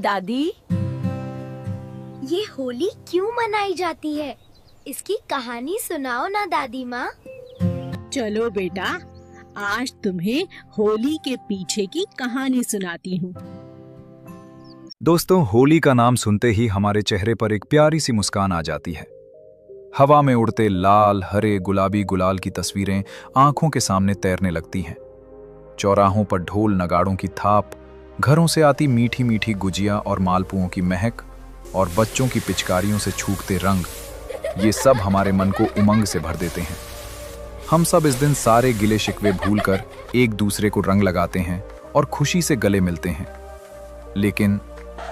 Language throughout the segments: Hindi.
दादी, ये होली क्यों मनाई जाती है? इसकी कहानी सुनाओ ना दादी माँ। चलो बेटा, आज तुम्हें होली के पीछे की कहानी सुनाती हूँ। दोस्तों, होली का नाम सुनते ही हमारे चेहरे पर एक प्यारी सी मुस्कान आ जाती है। हवा में उड़ते लाल, हरे, गुलाबी गुलाल की तस्वीरें आंखों के सामने तैरने लगती हैं। चौराहों पर ढोल नगाड़ों की थाप, घरों से आती मीठी मीठी गुजिया और मालपुओं की महक, और बच्चों की पिचकारियों से छूटते रंग, ये सब हमारे मन को उमंग से भर देते हैं। हम सब इस दिन सारे गिले शिकवे भूलकर एक दूसरे को रंग लगाते हैं और खुशी से गले मिलते हैं। लेकिन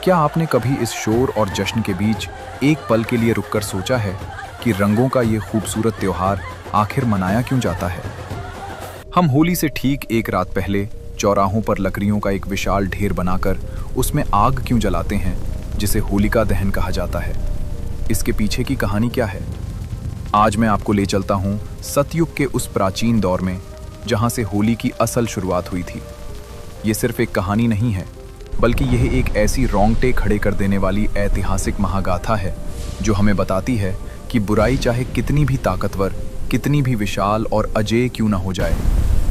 क्या आपने कभी इस शोर और जश्न के बीच एक पल के लिए रुककर सोचा है कि रंगों का ये खूबसूरत त्योहार आखिर मनाया क्यों जाता है? हम होली से ठीक एक रात पहले चौराहों पर लकड़ियों का एक विशाल ढेर बनाकर उसमें आग क्यों जलाते हैं, जिसे होलिका दहन कहा जाता है? इसके पीछे की कहानी क्या है? आज मैं आपको ले चलता हूँ सतयुग के उस प्राचीन दौर में, जहाँ से होली की असल शुरुआत हुई थी। ये सिर्फ एक कहानी नहीं है, बल्कि यह एक ऐसी रोंगटे खड़े कर देने वाली ऐतिहासिक महागाथा है जो हमें बताती है कि बुराई चाहे कितनी भी ताकतवर, कितनी भी विशाल और अजेय क्यों ना हो जाए,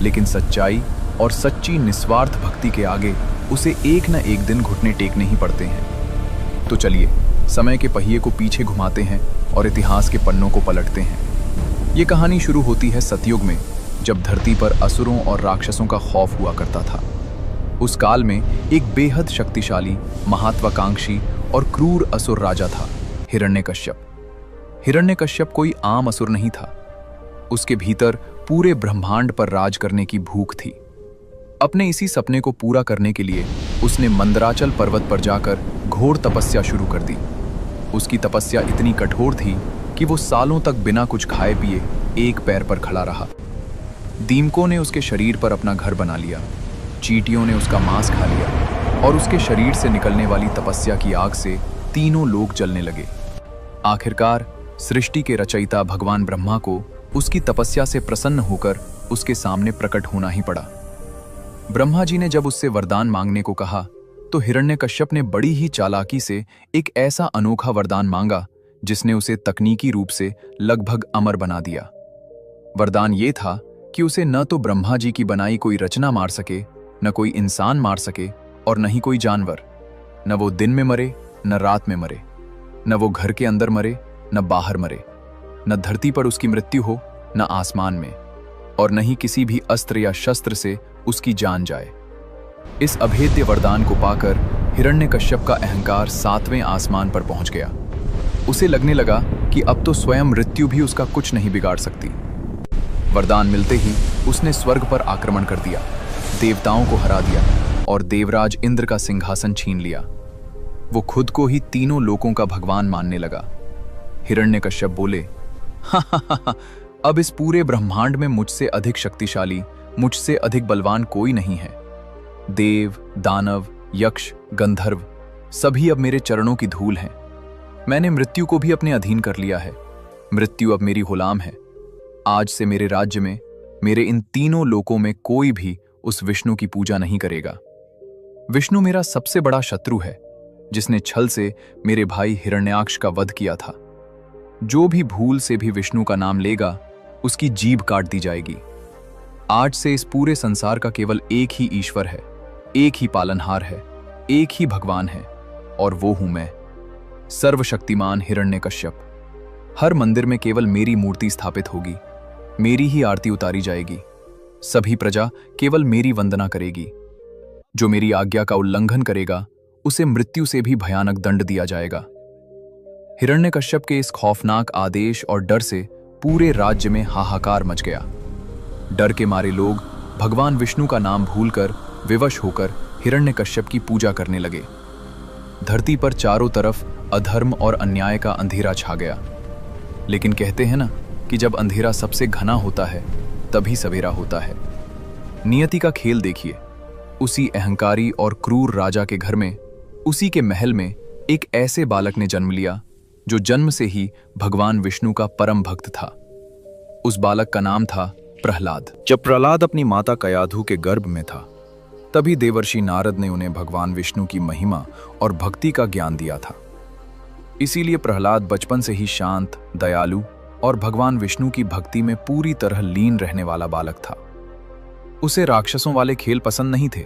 लेकिन सच्चाई और सच्ची निस्वार्थ भक्ति के आगे उसे एक न एक दिन घुटने टेकने ही पड़ते हैं। तो चलिए समय के पहिए को पीछे घुमाते हैं और इतिहास के पन्नों को पलटते हैं। ये कहानी शुरू होती है सतयुग में, जब धरती पर असुरों और राक्षसों का खौफ हुआ करता था। उस काल में एक बेहद शक्तिशाली, महत्वाकांक्षी और क्रूर असुर राजा था, हिरण्यकश्यप। हिरण्यकश्यप कोई आम असुर नहीं था। उसके भीतर पूरे ब्रह्मांड पर राज करने की भूख थी। अपने इसी सपने को पूरा करने के लिए उसने मंदराचल पर्वत पर जाकर घोर तपस्या शुरू कर दी। उसकी तपस्या इतनी कठोर थी कि वो सालों तक बिना कुछ खाए पिए एक पैर पर खड़ा रहा। दीमकों ने उसके शरीर पर अपना घर बना लिया, चींटियों ने उसका मांस खा लिया, और उसके शरीर से निकलने वाली तपस्या की आग से तीनों लोग जलने लगे। आखिरकार सृष्टि के रचयिता भगवान ब्रह्मा को उसकी तपस्या से प्रसन्न होकर उसके सामने प्रकट होना ही पड़ा। ब्रह्मा जी ने जब उससे वरदान मांगने को कहा, तो हिरण्यकश्यप ने बड़ी ही चालाकी से एक ऐसा अनोखा वरदान मांगा जिसने उसे तकनीकी रूप से लगभग अमर बना दिया। वरदान ये था कि उसे न तो ब्रह्मा जी की बनाई कोई रचना मार सके, न कोई इंसान मार सके, और न ही कोई जानवर। न वो दिन में मरे, न रात में मरे, न वो घर के अंदर मरे, न बाहर मरे, न धरती पर उसकी मृत्यु हो, न आसमान में, और न ही किसी भी अस्त्र या शस्त्र से उसकी जान जाए। इस अभेद्य वरदान को पाकर हिरण्यकश्यप का अहंकार 7वें आसमान पर पहुंच गया। उसे लगने लगा कि अब तो स्वयं मृत्यु भी उसका कुछ नहीं बिगाड़ सकती। वरदान मिलते ही उसने स्वर्ग पर आक्रमण कर दिया, देवताओं को हरा दिया और देवराज इंद्र का सिंहासन छीन लिया। वो खुद को ही तीनों लोकों का भगवान मानने लगा। हिरण्यकश्यप बोले, हा, अब इस पूरे ब्रह्मांड में मुझसे अधिक शक्तिशाली, मुझसे अधिक बलवान कोई नहीं है। देव, दानव, यक्ष, गंधर्व सभी अब मेरे चरणों की धूल हैं। मैंने मृत्यु को भी अपने अधीन कर लिया है। मृत्यु अब मेरी गुलाम है। आज से मेरे राज्य में, मेरे इन तीनों लोकों में कोई भी उस विष्णु की पूजा नहीं करेगा। विष्णु मेरा सबसे बड़ा शत्रु है, जिसने छल से मेरे भाई हिरण्याक्ष का वध किया था। जो भी भूल से भी विष्णु का नाम लेगा, उसकी जीभ काट दी जाएगी। आज से इस पूरे संसार का केवल एक ही ईश्वर है, एक ही पालनहार है, एक ही भगवान है, और वो हूं मैं, सर्वशक्तिमान हिरण्यकश्यप। हर मंदिर में केवल मेरी मूर्ति स्थापित होगी, मेरी ही आरती उतारी जाएगी। सभी प्रजा केवल मेरी वंदना करेगी। जो मेरी आज्ञा का उल्लंघन करेगा, उसे मृत्यु से भी भयानक दंड दिया जाएगा। हिरण्यकश्यप के इस खौफनाक आदेश और डर से पूरे राज्य में हाहाकार मच गया। डर के मारे लोग भगवान विष्णु का नाम भूलकर, विवश होकर हिरण्यकश्यप की पूजा करने लगे। धरती पर चारों तरफ अधर्म और अन्याय का अंधेरा छा गया। लेकिन कहते हैं ना कि जब अंधेरा सबसे घना होता है, तभी सवेरा होता है। नियति का खेल देखिए। उसी अहंकारी और क्रूर राजा के घर में, उसी के महल में एक ऐसे बालक ने जन्म लिया जो जन्म से ही भगवान विष्णु का परम भक्त था। उस बालक का नाम था प्रहलाद। जब प्रहलाद अपनी माता कयाधु के गर्भ में था, तभी देवर्षि नारद ने उन्हें भगवान विष्णु की महिमा और भक्ति का ज्ञान दिया था। इसीलिए प्रहलाद बचपन से ही शांत, दयालु और भगवान विष्णु की भक्ति में पूरी तरह लीन रहने वाला बालक था। उसे राक्षसों वाले खेल पसंद नहीं थे।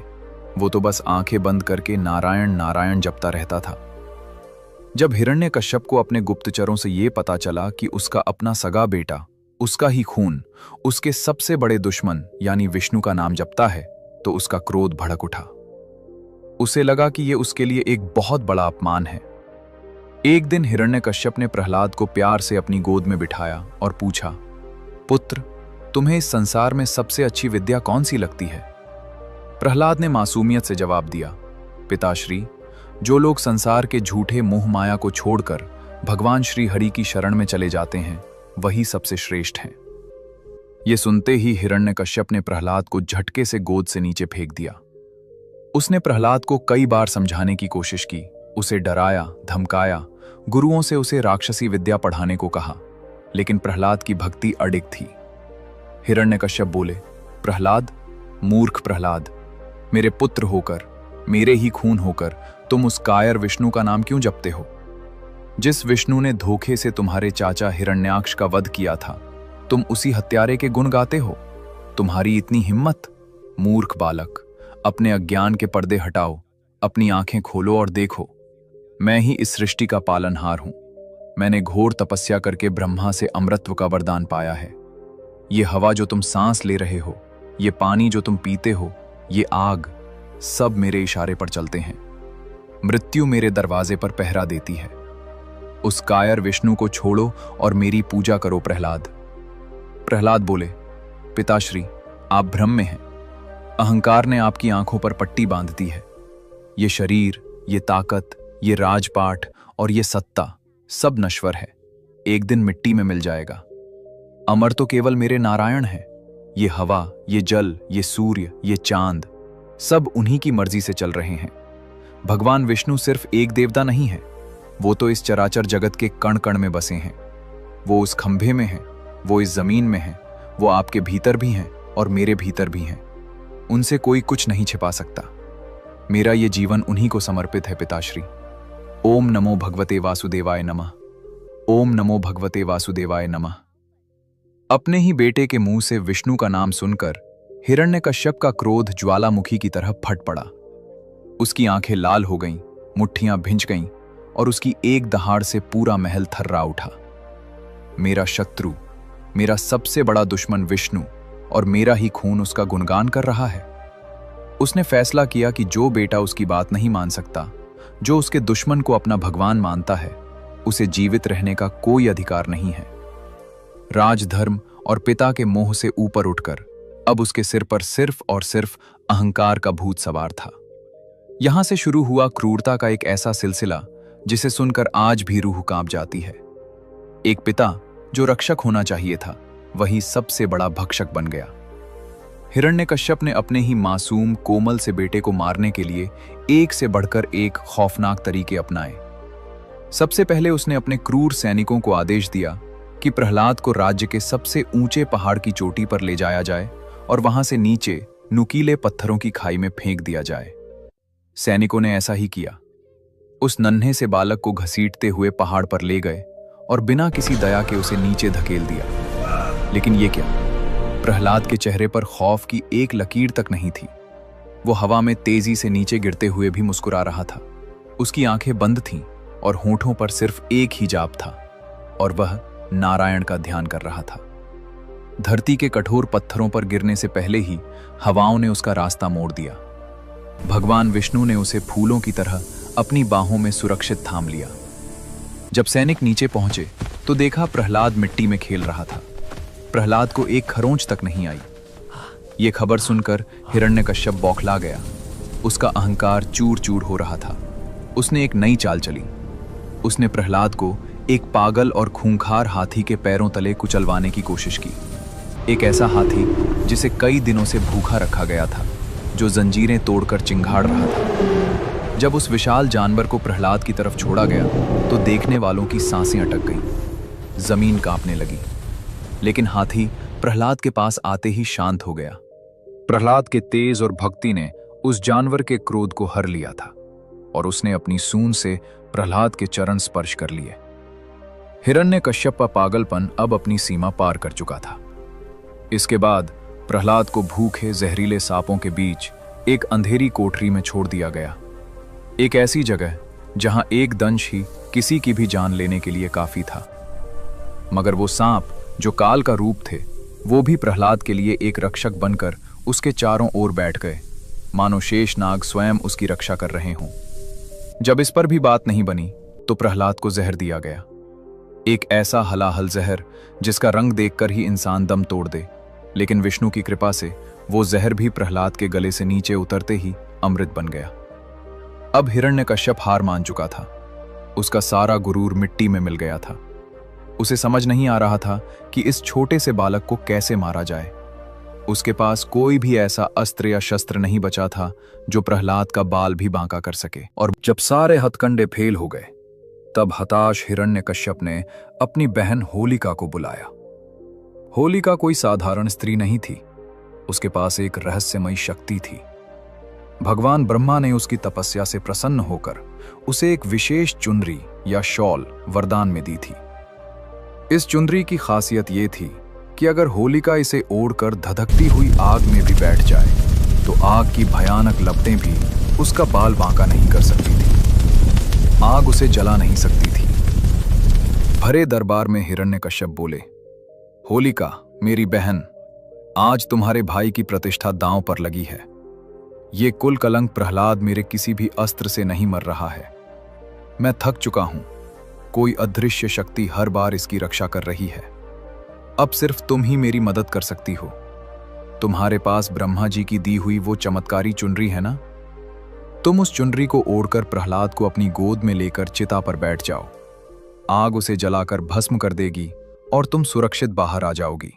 वो तो बस आंखें बंद करके नारायण नारायण जपता रहता था। जब हिरण्यकश्यप को अपने गुप्तचरों से ये पता चला कि उसका अपना सगा बेटा, उसका ही खून, उसके सबसे बड़े दुश्मन यानी विष्णु का नाम जपता है, तो उसका क्रोध भड़क उठा। उसे लगा कि ये उसके लिए एक बहुत बड़ा अपमान है। एक दिन हिरण्यकश्यप ने प्रहलाद को प्यार से अपनी गोद में बिठाया और पूछा, पुत्र, तुम्हें इस संसार में सबसे अच्छी विद्या कौन सी लगती है? प्रहलाद ने मासूमियत से जवाब दिया, पिताश्री, जो लोग संसार के झूठे मोह माया को छोड़कर भगवान श्री हरि की शरण में चले जाते हैं, वही सबसे श्रेष्ठ हैं। ये सुनते ही हिरण्यकश्यप ने प्रहलाद को झटके से गोद से नीचे फेंक दिया। उसने प्रहलाद को कई बार समझाने की कोशिश की, उसे डराया, धमकाया, गुरुओं से उसे राक्षसी विद्या पढ़ाने को कहा, लेकिन प्रहलाद की भक्ति अडिग थी। हिरण्यकश्यप बोले, प्रहलाद, मूर्ख प्रहलाद, मेरे पुत्र होकर, मेरे ही खून होकर तुम उस कायर विष्णु का नाम क्यों जपते हो? जिस विष्णु ने धोखे से तुम्हारे चाचा हिरण्याक्ष का वध किया था, तुम उसी हत्यारे के गुण गाते हो। तुम्हारी इतनी हिम्मत? मूर्ख बालक, अपने अज्ञान के पर्दे हटाओ, अपनी आंखें खोलो और देखो, मैं ही इस सृष्टि का पालनहार हूं। मैंने घोर तपस्या करके ब्रह्मा से अमृतत्व का वरदान पाया है। ये हवा जो तुम सांस ले रहे हो, ये पानी जो तुम पीते हो, ये आग, सब मेरे इशारे पर चलते हैं। मृत्यु मेरे दरवाजे पर पहरा देती है। उस कायर विष्णु को छोड़ो और मेरी पूजा करो। प्रहलाद बोले, पिताश्री, आप भ्रम में हैं। अहंकार ने आपकी आंखों पर पट्टी बांध दी है। ये शरीर, ये ताकत, ये राजपाट और ये सत्ता सब नश्वर है, एक दिन मिट्टी में मिल जाएगा। अमर तो केवल मेरे नारायण हैं। ये हवा, ये जल, ये सूर्य, ये चांद, सब उन्हीं की मर्जी से चल रहे हैं। भगवान विष्णु सिर्फ एक देवता नहीं है, वो तो इस चराचर जगत के कण कण में बसे हैं। वो उस खंभे में हैं, वो इस जमीन में हैं, वो आपके भीतर भी हैं और मेरे भीतर भी हैं। उनसे कोई कुछ नहीं छिपा सकता। मेरा ये जीवन उन्हीं को समर्पित है। पिताश्री, ओम नमो भगवते वासुदेवाय नमः। ओम नमो भगवते वासुदेवाय नमः। अपने ही बेटे के मुंह से विष्णु का नाम सुनकर हिरण्यकश्यप का क्रोध ज्वालामुखी की तरह फट पड़ा। उसकी आंखें लाल हो गईं, मुट्ठियां भिंच गईं और उसकी एक दहाड़ से पूरा महल थर्रा उठा। मेरा शत्रु, मेरा सबसे बड़ा दुश्मन विष्णु और मेरा ही खून उसका गुणगान कर रहा है। उसने फैसला किया कि जो बेटा उसकी बात नहीं मान सकता, जो उसके दुश्मन को अपना भगवान मानता है, उसे जीवित रहने का कोई अधिकार नहीं है। राजधर्म और पिता के मोह से ऊपर उठकर अब उसके सिर पर सिर्फ और सिर्फ अहंकार का भूत सवार था। यहां से शुरू हुआ क्रूरता का एक ऐसा सिलसिला जिसे सुनकर आज भी रूह कांप जाती है। एक पिता जो रक्षक होना चाहिए था, वही सबसे बड़ा भक्षक बन गया। हिरण्यकश्यप ने अपने ही मासूम कोमल से बेटे को मारने के लिए एक से बढ़कर एक खौफनाक तरीके अपनाए। सबसे पहले उसने अपने क्रूर सैनिकों को आदेश दिया कि प्रहलाद को राज्य के सबसे ऊंचे पहाड़ की चोटी पर ले जाया जाए और वहां से नीचे नुकीले पत्थरों की खाई में फेंक दिया जाए। सैनिकों ने ऐसा ही किया। उस नन्हे से बालक को घसीटते हुए पहाड़ पर ले गए और बिना किसी दया के उसे नीचे धकेल दिया। लेकिन ये क्या, प्रहलाद के चेहरे पर खौफ की एक लकीर तक नहीं थी। वो हवा में तेजी से नीचे गिरते हुए भी मुस्कुरा रहा था। उसकी आंखें बंद थीं और होठों पर सिर्फ एक ही जाप था और वह नारायण का ध्यान कर रहा था। धरती के कठोर पत्थरों पर गिरने से पहले ही हवाओं ने उसका रास्ता मोड़ दिया। भगवान विष्णु ने उसे फूलों की तरह अपनी बाहों में सुरक्षित थाम लिया। जब सैनिक नीचे पहुंचे तो देखा प्रहलाद मिट्टी में खेल रहा था। प्रहलाद को एक खरोंच तक नहीं आई। ये खबर सुनकर हिरण्यकश्यप बौखला गया। उसका अहंकार चूर चूर हो रहा था। उसने एक नई चाल चली। उसने प्रहलाद को एक पागल और खूंखार हाथी के पैरों तले कुचलवाने की कोशिश की। एक ऐसा हाथी जिसे कई दिनों से भूखा रखा गया था, जो जंजीरें तोड़कर चिंगाड़ रहा था। जब उस विशाल जानवर को प्रहलाद की तरफ छोड़ा गया तो देखने वालों की सांसें अटक गईं। जमीन कांपने लगी। लेकिन हाथी प्रहलाद के पास आते ही शांत हो गया। प्रहलाद के तेज और भक्ति ने उस जानवर के क्रोध को हर लिया था और उसने अपनी सूंड से प्रहलाद के चरण स्पर्श कर लिए। हिरण्यकश्यप का पागलपन अब अपनी सीमा पार कर चुका था। इसके बाद प्रहलाद को भूखे जहरीले सांपों के बीच एक अंधेरी कोठरी में छोड़ दिया गया, एक ऐसी जगह जहां एक दंश ही किसी की भी जान लेने के लिए काफी था। मगर वो सांप जो काल का रूप थे, वो भी प्रहलाद के लिए एक रक्षक बनकर उसके चारों ओर बैठ गए, मानो शेषनाग स्वयं उसकी रक्षा कर रहे हों। जब इस पर भी बात नहीं बनी तो प्रहलाद को जहर दिया गया, एक ऐसा हलाहल जहर जिसका रंग देखकर ही इंसान दम तोड़ दे। लेकिन विष्णु की कृपा से वो जहर भी प्रहलाद के गले से नीचे उतरते ही अमृत बन गया। अब हिरण्यकश्यप हार मान चुका था, उसका सारा गुरूर मिट्टी में मिल गया था। उसे समझ नहीं आ रहा था कि इस छोटे से बालक को कैसे मारा जाए। उसके पास कोई भी ऐसा अस्त्र या शस्त्र नहीं बचा था जो प्रहलाद का बाल भी बांका कर सके। और जब सारे हथकंडे फेल हो गए, तब हताश हिरण्यकश्यप ने अपनी बहन होलिका को बुलाया। होलिका कोई साधारण स्त्री नहीं थी, उसके पास एक रहस्यमयी शक्ति थी। भगवान ब्रह्मा ने उसकी तपस्या से प्रसन्न होकर उसे एक विशेष चुनरी या शॉल वरदान में दी थी। इस चुनरी की खासियत ये थी कि अगर होलिका इसे ओढ़कर धधकती हुई आग में भी बैठ जाए तो आग की भयानक लपटें भी उसका बाल बांका नहीं कर सकती थी, आग उसे जला नहीं सकती थी। भरे दरबार में हिरण्यकश्यप बोले, होलिका मेरी बहन, आज तुम्हारे भाई की प्रतिष्ठा दांव पर लगी है। ये कुल कलंक प्रहलाद मेरे किसी भी अस्त्र से नहीं मर रहा है। मैं थक चुका हूं, कोई अदृश्य शक्ति हर बार इसकी रक्षा कर रही है। अब सिर्फ तुम ही मेरी मदद कर सकती हो। तुम्हारे पास ब्रह्मा जी की दी हुई वो चमत्कारी चुनरी है ना? तुम उस चुनरी को ओढ़कर प्रहलाद को अपनी गोद में लेकर चिता पर बैठ जाओ। आग उसे जलाकर भस्म कर देगी और तुम सुरक्षित बाहर आ जाओगी।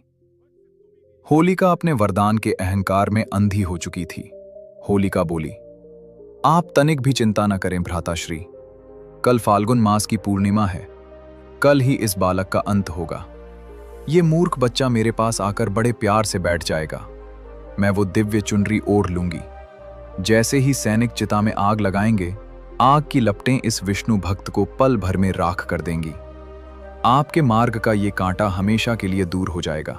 होलिका अपने वरदान के अहंकार में अंधी हो चुकी थी। होलिका बोली, आप तनिक भी चिंता न करें भ्राताश्री, कल फाल्गुन मास की पूर्णिमा है, कल ही इस बालक का अंत होगा। ये मूर्ख बच्चा मेरे पास आकर बड़े प्यार से बैठ जाएगा। मैं वो दिव्य चुनरी ओढ़ लूंगी। जैसे ही सैनिक चिता में आग लगाएंगे, आग की लपटें इस विष्णु भक्त को पल भर में राख कर देंगी। आपके मार्ग का ये कांटा हमेशा के लिए दूर हो जाएगा।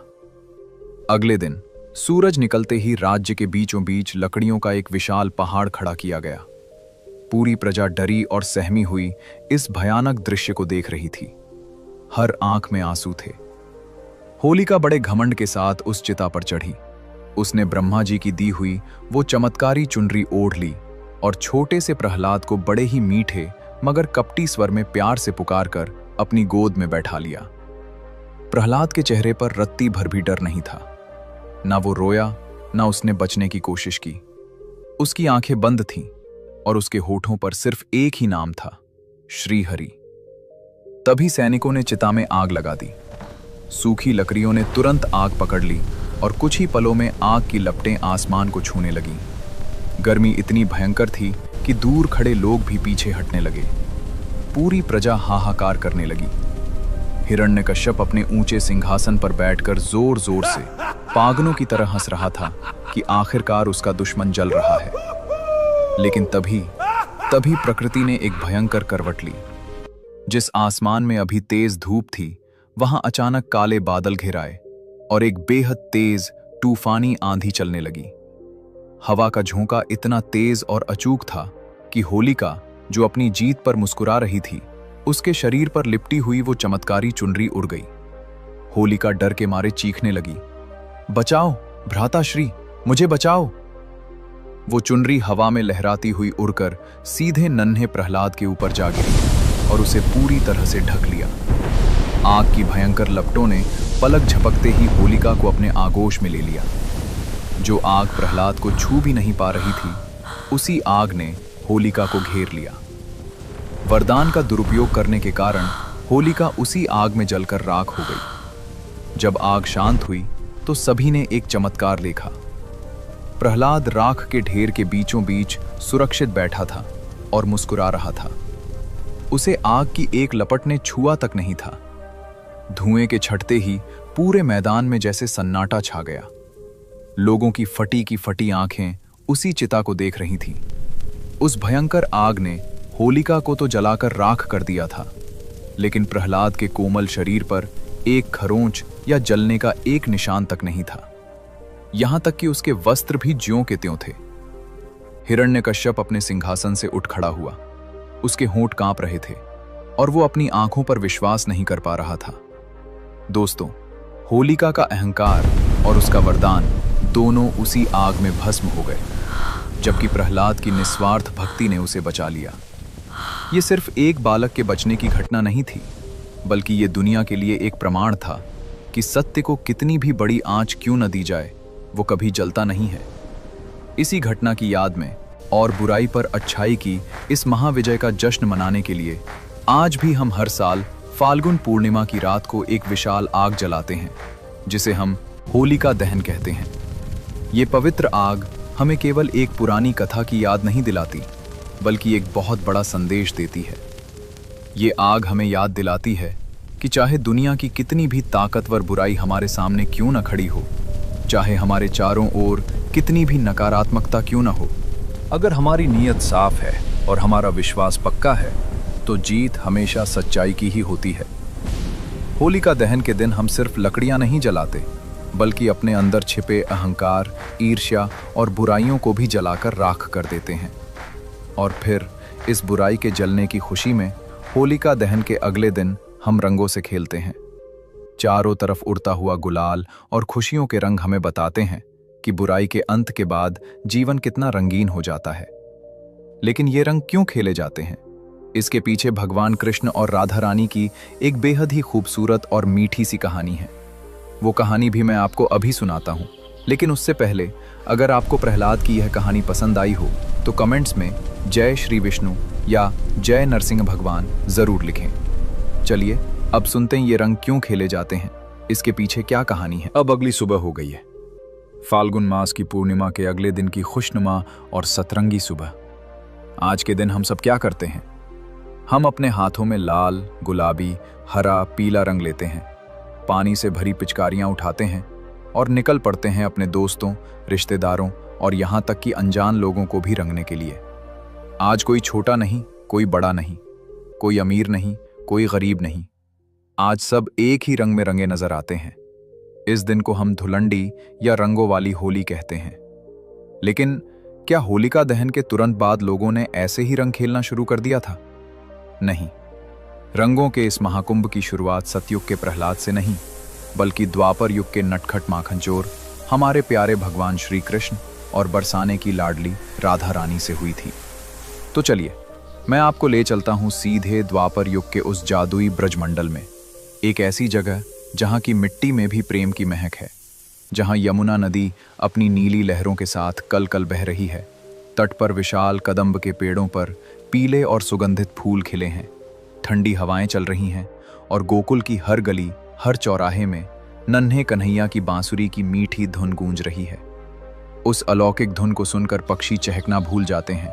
अगले दिन सूरज निकलते ही राज्य के बीचों बीच लकड़ियों का एक विशाल पहाड़ खड़ा किया गया। पूरी प्रजा डरी और सहमी हुई इस भयानक दृश्य को देख रही थी। हर आंख में आंसू थे। होलिका बड़े घमंड के साथ उस चिता पर चढ़ी। उसने ब्रह्मा जी की दी हुई वो चमत्कारी चुनरी ओढ़ ली और छोटे से प्रहलाद को बड़े ही मीठे मगर कपटी स्वर में प्यार से पुकारकर अपनी गोद में बैठा लिया। प्रहलाद के चेहरे पर रत्ती भर भी डर नहीं था। ना वो रोया, ना उसने बचने की कोशिश की। उसकी आंखें बंद थीं और उसके होठों पर सिर्फ एक ही नाम था, श्री हरि। तभी सैनिकों ने चिता में आग लगा दी। सूखी लकड़ियों ने तुरंत आग पकड़ ली और कुछ ही पलों में आग की लपटें आसमान को छूने लगीं। गर्मी इतनी भयंकर थी कि दूर खड़े लोग भी पीछे हटने लगे। पूरी प्रजा हाहाकार करने लगी। हिरण्यकश्यप अपने ऊंचे सिंहासन पर बैठकर जोर जोर से पागलों की तरह हंस रहा था कि आखिरकार उसका दुश्मन जल रहा है। लेकिन तभी प्रकृति ने एक भयंकर करवट ली। जिस आसमान में अभी तेज धूप थी, वहां अचानक काले बादल घिर आए और एक बेहद तेज तूफानी आंधी चलने लगी। हवा का झोंका इतना तेज और अचूक था कि होलिका, जो अपनी जीत पर मुस्कुरा रही थी, उसके शरीर पर लिपटी हुई वो चमत्कारी चुनरी उड़ गई। होलिका डर के मारे चीखने लगी, बचाओ भ्राताश्री, मुझे बचाओ। वो चुनरी हवा में लहराती हुई उड़कर सीधे नन्हे प्रहलाद के ऊपर जा गिरी और उसे पूरी तरह से ढक लिया। आग की भयंकर लपटों ने पलक झपकते ही होलिका को अपने आगोश में ले लिया। जो आग प्रहलाद को छू भी नहीं पा रही थी, उसी आग ने होलिका को घेर लिया। वरदान का दुरुपयोग करने के कारण होलिका उसी आग में जलकर राख हो गई। जब आग शांत हुई तो सभी ने एक चमत्कार देखा। प्रहलाद राख के ढेर के बीचों बीच सुरक्षित बैठा था और मुस्कुरा रहा था। उसे आग की एक लपट ने छुआ तक नहीं था। धुएं के छटते ही पूरे मैदान में जैसे सन्नाटा छा गया। लोगों की फटी आंखें उसी चिता को देख रही थीं। उस भयंकर आग ने होलिका को तो जलाकर राख कर दिया था, लेकिन प्रहलाद के कोमल शरीर पर एक खरोंच या जलने का एक निशान तक नहीं था। यहां तक कि उसके वस्त्र भी ज्यों के त्यों थे। हिरण्यकश्यप अपने सिंहासन से उठ खड़ा हुआ। उसके होंठ कांप रहे थे और वो अपनी आंखों पर विश्वास नहीं कर पा रहा था। दोस्तों, होलिका का अहंकार और उसका वरदान दोनों उसी आग में भस्म हो गए, जबकि प्रहलाद की निस्वार्थ भक्ति ने उसे बचा लिया। ये सिर्फ एक बालक के बचने की घटना नहीं थी, बल्कि ये दुनिया के लिए एक प्रमाण था कि सत्य को कितनी भी बड़ी आंच क्यों न दी जाए, वो कभी जलता नहीं है। इसी घटना की याद में और बुराई पर अच्छाई की इस महाविजय का जश्न मनाने के लिए आज भी हम हर साल फाल्गुन पूर्णिमा की रात को एक विशाल आग जलाते हैं, जिसे हम होलिका दहन कहते हैं। ये पवित्र आग हमें केवल एक पुरानी कथा की याद नहीं दिलाती, बल्कि एक बहुत बड़ा संदेश देती है। ये आग हमें याद दिलाती है कि चाहे दुनिया की कितनी भी ताकतवर बुराई हमारे सामने क्यों न खड़ी हो, चाहे हमारे चारों ओर कितनी भी नकारात्मकता क्यों न हो, अगर हमारी नीयत साफ है और हमारा विश्वास पक्का है, तो जीत हमेशा सच्चाई की ही होती है। होलिका दहन के दिन हम सिर्फ लकड़ियां नहीं जलाते, बल्कि अपने अंदर छिपे अहंकार, ईर्ष्या और बुराइयों को भी जलाकर राख कर देते हैं। और फिर इस बुराई के जलने की खुशी में होलिका दहन के अगले दिन हम रंगों से खेलते हैं। चारों तरफ उड़ता हुआ गुलाल और खुशियों के रंग हमें बताते हैं कि बुराई के अंत के बाद जीवन कितना रंगीन हो जाता है। लेकिन ये रंग क्यों खेले जाते हैं? इसके पीछे भगवान कृष्ण और राधा रानी की एक बेहद ही खूबसूरत और मीठी सी कहानी है। वो कहानी भी मैं आपको अभी सुनाता हूँ, लेकिन उससे पहले अगर आपको प्रहलाद की यह कहानी पसंद आई हो तो कमेंट्स में जय श्री विष्णु या जय नरसिंह भगवान जरूर लिखें। चलिए अब सुनते हैं ये रंग क्यों खेले जाते हैं, इसके पीछे क्या कहानी है। अब अगली सुबह हो गई है, फाल्गुन मास की पूर्णिमा के अगले दिन की खुशनुमा और सतरंगी सुबह। आज के दिन हम सब क्या करते हैं? हम अपने हाथों में लाल, गुलाबी, हरा, पीला रंग लेते हैं, पानी से भरी पिचकारियां उठाते हैं और निकल पड़ते हैं अपने दोस्तों, रिश्तेदारों और यहाँ तक कि अनजान लोगों को भी रंगने के लिए। आज कोई छोटा नहीं, कोई बड़ा नहीं, कोई अमीर नहीं, कोई गरीब नहीं, आज सब एक ही रंग में रंगे नजर आते हैं। इस दिन को हम धुलंडी या रंगों वाली होली कहते हैं। लेकिन क्या होलिका दहन के तुरंत बाद लोगों ने ऐसे ही रंग खेलना शुरू कर दिया था? नहीं, रंगों के इस महाकुंभ की शुरुआत सतयुग के प्रहलाद से नहीं, बल्कि द्वापर युग के नटखट माखनचोर हमारे प्यारे भगवान श्री कृष्ण और बरसाने की लाडली राधा रानी से हुई थी। तो चलिए मैं आपको ले चलता हूँ सीधे द्वापर युग के उस जादुई ब्रजमंडल में, एक ऐसी जगह जहाँ की मिट्टी में भी प्रेम की महक है, जहाँ यमुना नदी अपनी नीली लहरों के साथ कल कल बह रही है। तट पर विशाल कदम्ब के पेड़ों पर पीले और सुगंधित फूल खिले हैं, ठंडी हवाएं चल रही हैं और गोकुल की हर गली, हर चौराहे में नन्हे कन्हैया की बांसुरी की मीठी धुन गूंज रही है। उस अलौकिक धुन को सुनकर पक्षी चहकना भूल जाते हैं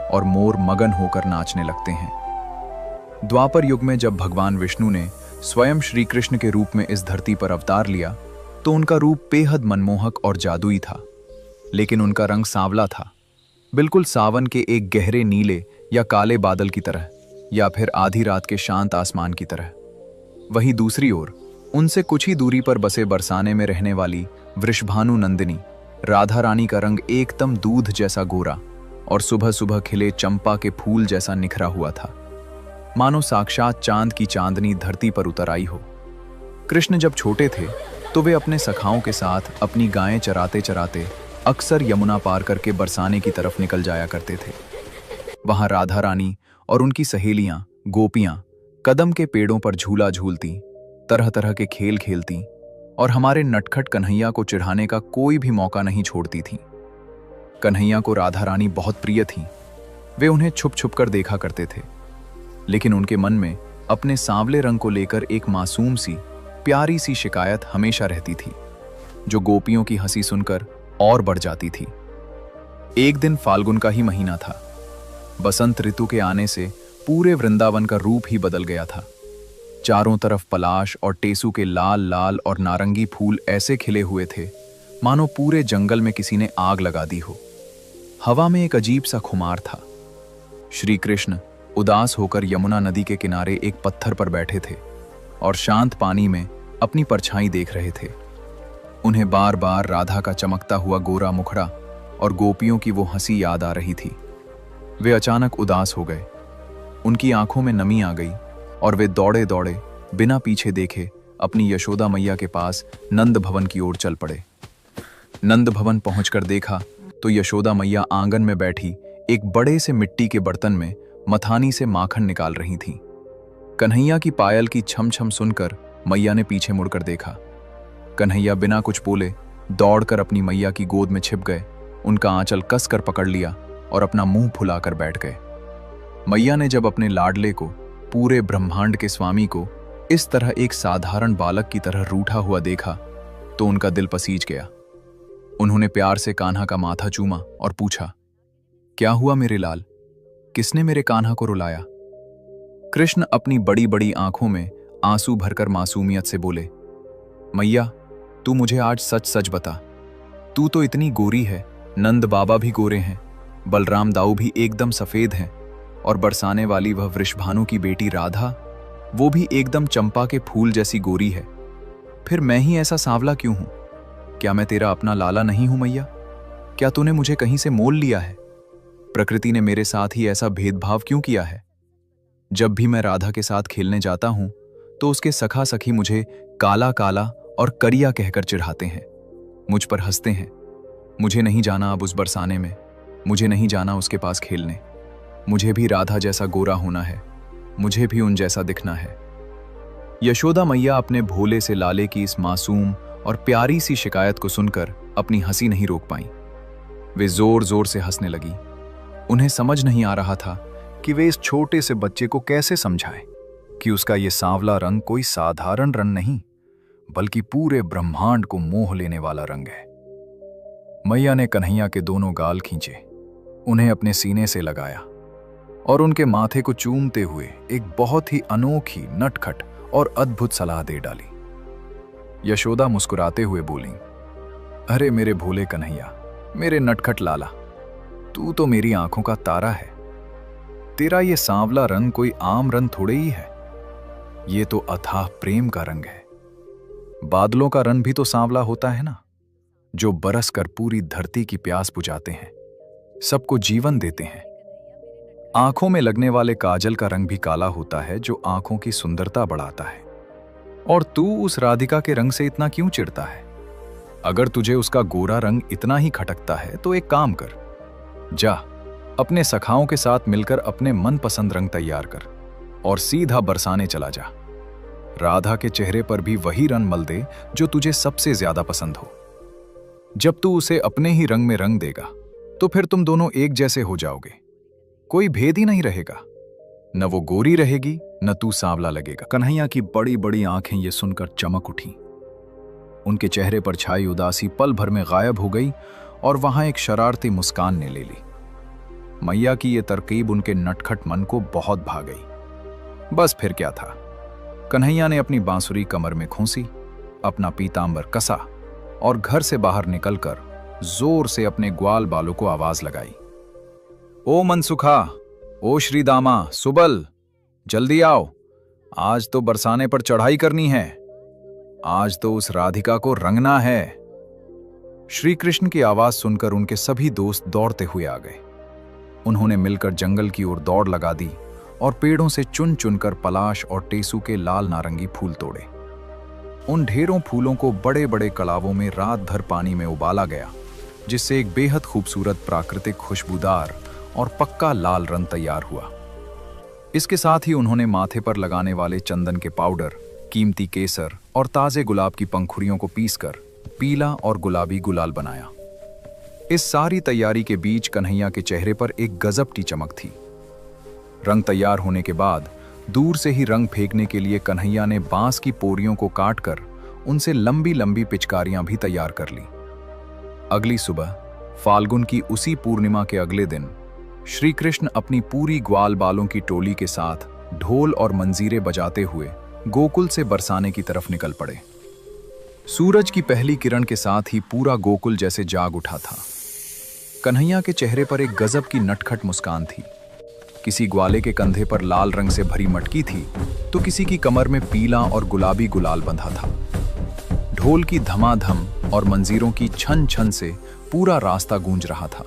और मोर मगन होकर नाचने लगते हैं। द्वापर युग में जब भगवान विष्णु ने स्वयं श्री कृष्ण के रूप में इस धरती पर अवतार लिया, तो उनका रूप बेहद मनमोहक और जादुई था। लेकिन उनका रंग सांवला था, बिल्कुल सावन के एक गहरे नीले या काले बादल की तरह, या फिर आधी रात के शांत आसमान की तरह। वहीं दूसरी ओर उनसे कुछ ही दूरी पर बसे बरसाने में रहने वाली वृषभानु नंदिनी राधा रानी का रंग एकदम दूध जैसा गोरा और सुबह सुबह खिले चंपा के फूल जैसा निखरा हुआ था, मानो साक्षात चांद की चांदनी धरती पर उतर आई हो। कृष्ण जब छोटे थे तो वे अपने सखाओं के साथ अपनी गायें चराते चराते अक्सर यमुना पार करके बरसाने की तरफ निकल जाया करते थे। वहां राधा रानी और उनकी सहेलियां गोपियां कदम के पेड़ों पर झूला झूलती, तरह तरह के खेल खेलती और हमारे नटखट कन्हैया को चिढ़ाने का कोई भी मौका नहीं छोड़ती थीं। कन्हैया को राधा रानी बहुत प्रिय थीं। वे उन्हें छुप छुप कर देखा करते थे, लेकिन उनके मन में अपने सांवले रंग को लेकर एक मासूम सी प्यारी सी शिकायत हमेशा रहती थी, जो गोपियों की हंसी सुनकर और बढ़ जाती थी। एक दिन फाल्गुन का ही महीना था। बसंत ऋतु के आने से पूरे वृंदावन का रूप ही बदल गया था। चारों तरफ पलाश और टेसू के लाल लाल और नारंगी फूल ऐसे खिले हुए थे मानो पूरे जंगल में किसी ने आग लगा दी हो। हवा में एक अजीब सा खुमार था। श्री कृष्ण उदास होकर यमुना नदी के किनारे एक पत्थर पर बैठे थे और शांत पानी में अपनी परछाई देख रहे थे। उन्हें बार बार राधा का चमकता हुआ गोरा मुखड़ा और गोपियों की वो हंसी याद आ रही थी। वे अचानक उदास हो गए। उनकी आंखों में नमी आ गई और वे दौड़े दौड़े बिना पीछे देखे अपनी यशोदा मैया के पास नंद भवन की ओर चल पड़े। नंद भवन पहुंचकर देखा तो यशोदा मैया आंगन में बैठी एक बड़े से मिट्टी के बर्तन में मथानी से माखन निकाल रही थीं। कन्हैया की पायल की छम छम सुनकर मैया ने पीछे मुड़कर देखा। कन्हैया बिना कुछ बोले दौड़कर अपनी मैया की गोद में छिप गए, उनका आंचल कसकर पकड़ लिया और अपना मुंह फुलाकर बैठ गए। मैया ने जब अपने लाडले को, पूरे ब्रह्मांड के स्वामी को, इस तरह एक साधारण बालक की तरह रूठा हुआ देखा तो उनका दिल पसीज गया। उन्होंने प्यार से कान्हा का माथा चूमा और पूछा, क्या हुआ मेरे लाल, किसने मेरे कान्हा को रुलाया? कृष्ण अपनी बड़ी बड़ी आंखों में आंसू भरकर मासूमियत से बोले, मैया तू मुझे आज सच सच बता, तू तो इतनी गोरी है, नंद बाबा भी गोरे हैं, बलराम दाऊ भी एकदम सफेद हैं, और बरसाने वाली वह वृषभानु की बेटी राधा, वो भी एकदम चंपा के फूल जैसी गोरी है। फिर मैं ही ऐसा सांवला क्यों हूं? क्या मैं तेरा अपना लाला नहीं हूं मैया? क्या तूने मुझे कहीं से मोल लिया है? प्रकृति ने मेरे साथ ही ऐसा भेदभाव क्यों किया है? जब भी मैं राधा के साथ खेलने जाता हूं तो उसके सखा सखी मुझे काला काला और करिया कहकर चिढ़ाते हैं, मुझ पर हंसते हैं। मुझे नहीं जाना अब उस बरसाने में, मुझे नहीं जाना उसके पास खेलने। मुझे भी राधा जैसा गोरा होना है, मुझे भी उन जैसा दिखना है। यशोदा मैया अपने भोले से लाले की इस मासूम और प्यारी सी शिकायत को सुनकर अपनी हंसी नहीं रोक पाईं। वे जोर जोर से हंसने लगी। उन्हें समझ नहीं आ रहा था कि वे इस छोटे से बच्चे को कैसे समझाएं कि उसका ये सांवला रंग कोई साधारण रंग नहीं, बल्कि पूरे ब्रह्मांड को मोह लेने वाला रंग है। मैया ने कन्हैया के दोनों गाल खींचे, उन्हें अपने सीने से लगाया और उनके माथे को चूमते हुए एक बहुत ही अनोखी, नटखट और अद्भुत सलाह दे डाली। यशोदा मुस्कुराते हुए बोली, अरे मेरे भोले कन्हैया, मेरे नटखट लाला, तू तो मेरी आंखों का तारा है। तेरा ये सांवला रंग कोई आम रंग थोड़े ही है, ये तो अथाह प्रेम का रंग है। बादलों का रंग भी तो सांवला होता है ना, जो बरस कर पूरी धरती की प्यास बुझाते हैं, सबको जीवन देते हैं। आंखों में लगने वाले काजल का रंग भी काला होता है, जो आंखों की सुंदरता बढ़ाता है। और तू उस राधिका के रंग से इतना क्यों चिढ़ता है? अगर तुझे उसका गोरा रंग इतना ही खटकता है तो एक काम कर, जा अपने सखाओं के साथ मिलकर अपने मनपसंद रंग तैयार कर और सीधा बरसाने चला जा। राधा के चेहरे पर भी वही रंग मल दे जो तुझे सबसे ज्यादा पसंद हो। जब तू उसे अपने ही रंग में रंग देगा तो फिर तुम दोनों एक जैसे हो जाओगे, कोई भेद ही नहीं रहेगा। न वो गोरी रहेगी, न तू सांवला लगेगा। कन्हैया की बड़ी बड़ी आंखें ये सुनकर चमक उठी। उनके चेहरे पर छाई उदासी पल भर में गायब हो गई और वहां एक शरारती मुस्कान ने ले ली। मैया की ये तरकीब उनके नटखट मन को बहुत भा गई। बस फिर क्या था, कन्हैया ने अपनी बांसुरी कमर में खोसी, अपना पीतांबर कसा और घर से बाहर निकलकर जोर से अपने ग्वाल बालों को आवाज लगाई, ओ मनसुखा, ओ श्रीदामा, सुबल, जल्दी आओ, आज तो बरसाने पर चढ़ाई करनी है, आज तो उस राधिका को रंगना है। श्री कृष्ण की आवाज सुनकर उनके सभी दोस्त दौड़ते हुए आ गए। उन्होंने मिलकर जंगल की ओर दौड़ लगा दी और पेड़ों से चुन चुनकर पलाश और टेसू के लाल नारंगी फूल तोड़े। उन ढेरों फूलों को बड़े बड़े कड़ावों में रात भर पानी में उबाला गया, जिससे एक बेहद खूबसूरत प्राकृतिक खुशबूदार और पक्का लाल रंग तैयार हुआ। इसके साथ ही उन्होंने माथे पर लगाने वाले चंदन के पाउडर, कीमती केसर और ताजे गुलाब की पंखुड़ियों को पीसकर पीला और गुलाबी गुलाल बनाया। इस सारी तैयारी के बीच कन्हैया के चेहरे पर एक गजब की चमक थी। रंग तैयार होने के बाद दूर से ही रंग फेंकने के लिए कन्हैया ने बांस की पोरियों को काटकर उनसे लंबी लंबी पिचकारियां भी तैयार कर ली। अगली सुबह फाल्गुन की उसी पूर्णिमा के अगले दिन श्री कृष्ण अपनी पूरी ग्वाल बालों की टोली के साथ ढोल और मंजीरे बजाते हुए गोकुल से बरसाने की तरफ निकल पड़े। सूरज की पहली किरण के साथ ही पूरा गोकुल जैसे जाग उठा था। कन्हैया के चेहरे पर एक गजब की नटखट मुस्कान थी। किसी ग्वाले के कंधे पर लाल रंग से भरी मटकी थी, तो किसी की कमर में पीला और गुलाबी गुलाल बंधा था। ढोल की धमाधम और मंजीरों की छन छन से पूरा रास्ता गूंज रहा था।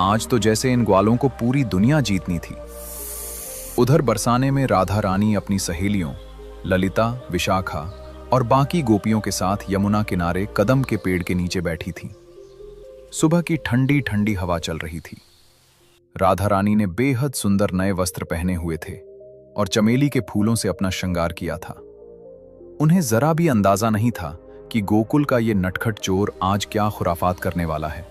आज तो जैसे इन ग्वालों को पूरी दुनिया जीतनी थी। उधर बरसाने में राधा रानी अपनी सहेलियों ललिता, विशाखा और बाकी गोपियों के साथ यमुना किनारे कदम के पेड़ के नीचे बैठी थी। सुबह की ठंडी ठंडी हवा चल रही थी। राधा रानी ने बेहद सुंदर नए वस्त्र पहने हुए थे और चमेली के फूलों से अपना श्रृंगार किया था। उन्हें जरा भी अंदाजा नहीं था कि गोकुल का ये नटखट चोर आज क्या खुराफात करने वाला है।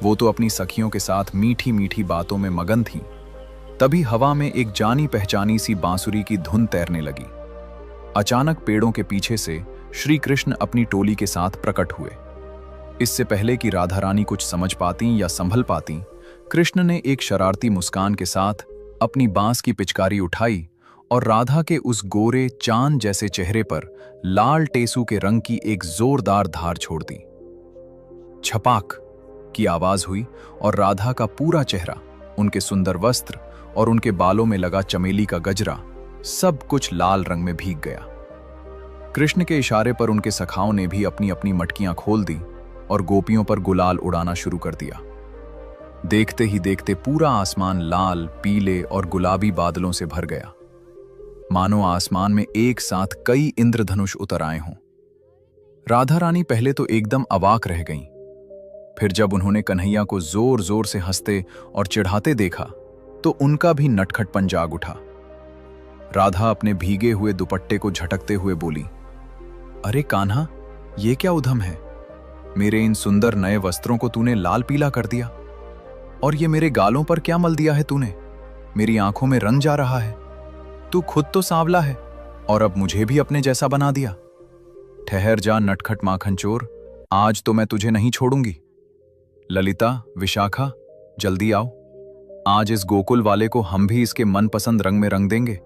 वो तो अपनी सखियों के साथ मीठी मीठी बातों में मगन थीं। तभी हवा में एक जानी पहचानी सी बांसुरी की धुन तैरने लगी। अचानक पेड़ों के पीछे से श्री कृष्ण अपनी टोली के साथ प्रकट हुए। इससे पहले कि राधा रानी कुछ समझ पाती या संभल पाती, कृष्ण ने एक शरारती मुस्कान के साथ अपनी बांस की पिचकारी उठाई और राधा के उस गोरे चांद जैसे चेहरे पर लाल टेसू के रंग की एक जोरदार धार छोड़ दी। छपाक की आवाज हुई और राधा का पूरा चेहरा, उनके सुंदर वस्त्र और उनके बालों में लगा चमेली का गजरा, सब कुछ लाल रंग में भीग गया। कृष्ण के इशारे पर उनके सखाओं ने भी अपनी अपनी मटकियां खोल दी और गोपियों पर गुलाल उड़ाना शुरू कर दिया। देखते ही देखते पूरा आसमान लाल, पीले और गुलाबी बादलों से भर गया, मानो आसमान में एक साथ कई इंद्रधनुष उतर आए हों। राधा रानी पहले तो एकदम अवाक रह गईं। फिर जब उन्होंने कन्हैया को जोर जोर से हंसते और चिढ़ाते देखा तो उनका भी नटखटपन जाग उठा। राधा अपने भीगे हुए दुपट्टे को झटकते हुए बोली, अरे कान्हा, ये क्या उधम है? मेरे इन सुंदर नए वस्त्रों को तूने लाल पीला कर दिया, और ये मेरे गालों पर क्या मल दिया है तूने? मेरी आंखों में रंग जा रहा है। तू खुद तो सांवला है और अब मुझे भी अपने जैसा बना दिया। ठहर जा नटखट माखन चोर, आज तो मैं तुझे नहीं छोड़ूंगी। ललिता, विशाखा, जल्दी आओ। आज इस गोकुल वाले को हम भी इसके मनपसंद रंग में रंग देंगे।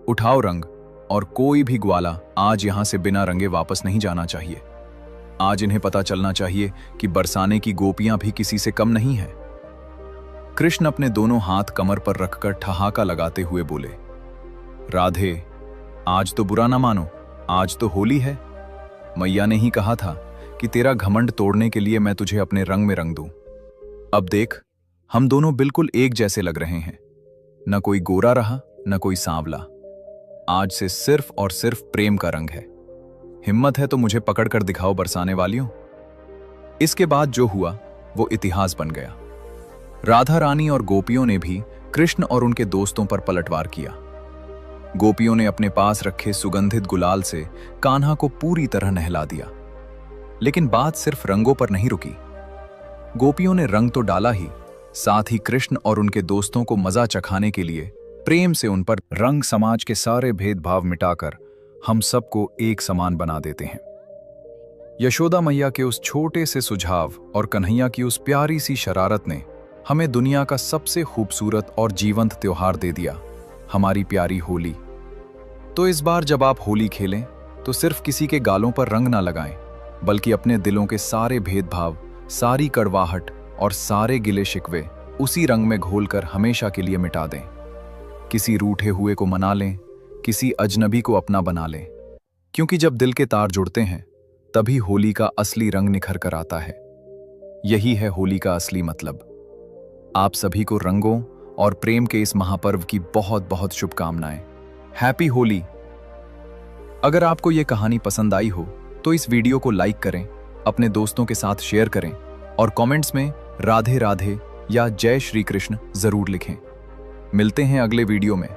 उठाओ रंग, और कोई भी ग्वाला आज यहां से बिना रंगे वापस नहीं जाना चाहिए। आज इन्हें पता चलना चाहिए कि बरसाने की गोपियां भी किसी से कम नहीं हैं। कृष्ण अपने दोनों हाथ कमर पर रखकर ठहाका लगाते हुए बोले, राधे, आज तो बुरा ना मानो, आज तो होली है। मैया ने ही कहा था कि तेरा घमंड तोड़ने के लिए मैं तुझे अपने रंग में रंग दूं। अब देख, हम दोनों बिल्कुल एक जैसे लग रहे हैं। न कोई गोरा रहा, न कोई सांवला। आज से सिर्फ और सिर्फ प्रेम का रंग है। हिम्मत है तो मुझे पकड़ कर दिखाओ बरसाने वालियों। इसके बाद जो हुआ वो इतिहास बन गया। राधा रानी और गोपियों ने भी कृष्ण और उनके दोस्तों पर पलटवार किया। गोपियों ने अपने पास रखे सुगंधित गुलाल से कान्हा को पूरी तरह नहला दिया। लेकिन बात सिर्फ रंगों पर नहीं रुकी। गोपियों ने रंग तो डाला ही, साथ ही कृष्ण और उनके दोस्तों को मजा चखाने के लिए प्रेम से उन पर रंग समाज के सारे भेदभाव मिटाकर हम सबको एक समान बना देते हैं। यशोदा मैया के उस छोटे से सुझाव और कन्हैया की उस प्यारी सी शरारत ने हमें दुनिया का सबसे खूबसूरत और जीवंत त्योहार दे दिया, हमारी प्यारी होली। तो इस बार जब आप होली खेलें तो सिर्फ किसी के गालों पर रंग ना लगाएं, बल्कि अपने दिलों के सारे भेदभाव, सारी कड़वाहट और सारे गिले शिकवे उसी रंग में घोलकर हमेशा के लिए मिटा दें। किसी रूठे हुए को मना लें, किसी अजनबी को अपना बना लें, क्योंकि जब दिल के तार जुड़ते हैं तभी होली का असली रंग निखर कर आता है। यही है होली का असली मतलब। आप सभी को रंगों और प्रेम के इस महापर्व की बहुत बहुत शुभकामनाएं। हैप्पी होली। अगर आपको यह कहानी पसंद आई हो तो इस वीडियो को लाइक करें, अपने दोस्तों के साथ शेयर करें और कमेंट्स में राधे राधे या जय श्री कृष्ण जरूर लिखें। मिलते हैं अगले वीडियो में।